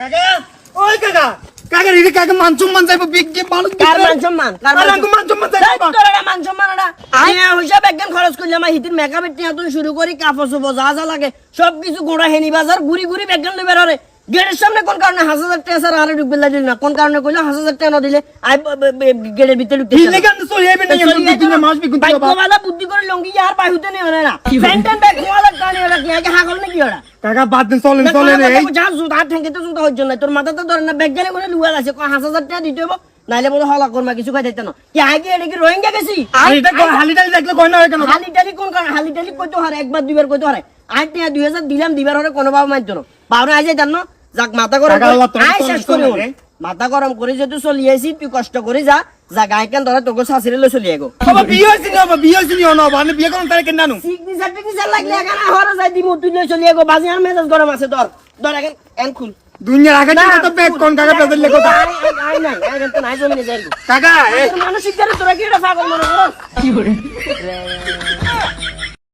কাকা ওই কাকা কাকা রে কাকা মানসম্মান যাইবো বিজ্ঞে মানুষ কার মানসম্মান মানসম্মান যাইবো তোরা মানসম্মান না আইয়া হিসাব একদম খরচ করলে আমার হিতির মেকআপের টিয়া তুই শুরু করি কাপড় চোপড় যা যা লাগে সবকিছু গোড়া হেনি বাজার ঘুরি ঘুরি বেগন লই বের হরে গেটের সামনে কোন কারণে 1000 টাকা স্যার আরে ঢুকবে লাগিল না কোন কারণে কইলো 1000 টাকা না দিলে আই গেটের ভিতরে ঢুকতে দিলে কেন চলে যাবে না দুদিন মাস বিকুন তো বাবা বাইকওয়ালা বুদ্ধি করে লঙ্গি আর পাই হতে নেই না ফ্যান্টন ব্যাগ কোয়ালা কানে ওরা কি আগে হাগল নাকি ওরা কাকা বাদ দিন চলেন চলেন এই যা জুতা ঠেঙ্গে তো জুতা হইছ না তোর মাথাতে ধরে না ব্যাগ গেলে কোনে লুয়া আছে 5000 টাকা দিতে হবে নাইলে বলে হলা করমা কিছু খাই দিতে না কি আগে এটা কি রোহিঙ্গা গেছি আর এটা হালিটালি দেখলে কই না হয় কেন হালিটালি কোন কারণে হালিটালি কইতো হারে একবার দুইবার কইতো হারে আট টাকা 2000 দিলাম দিবার হরে কোনো বাবা মাইতো না বাবু আই যাই জানো যাক মাথা গরম আই শেষ করে মাথা গরম করে যেহেতু চলি আইছি তুই কষ্ট করে যা যা গায় কেন ধরে তোকে শাশুড়ি লই চলি আইগো বাবা বিয়ে হইছে না বাবা বিয়ে হইছে না মানে বিয়ে করন তারে কেন নানু সিগনেচার লাগলে এখানে হরে যাই দিমু তুই লই চলি আইগো বাজি আর মেজাজ গরম আছে ধর এখন এন খুল দুনিয়ার আগে তো ব্যাগ কোন কাকা পেদলে কথা আই নাই আই তো নাই জমিনে যাইগো কাকা মানসিক করে তোরা কি এটা পাগল মনে করস কি করে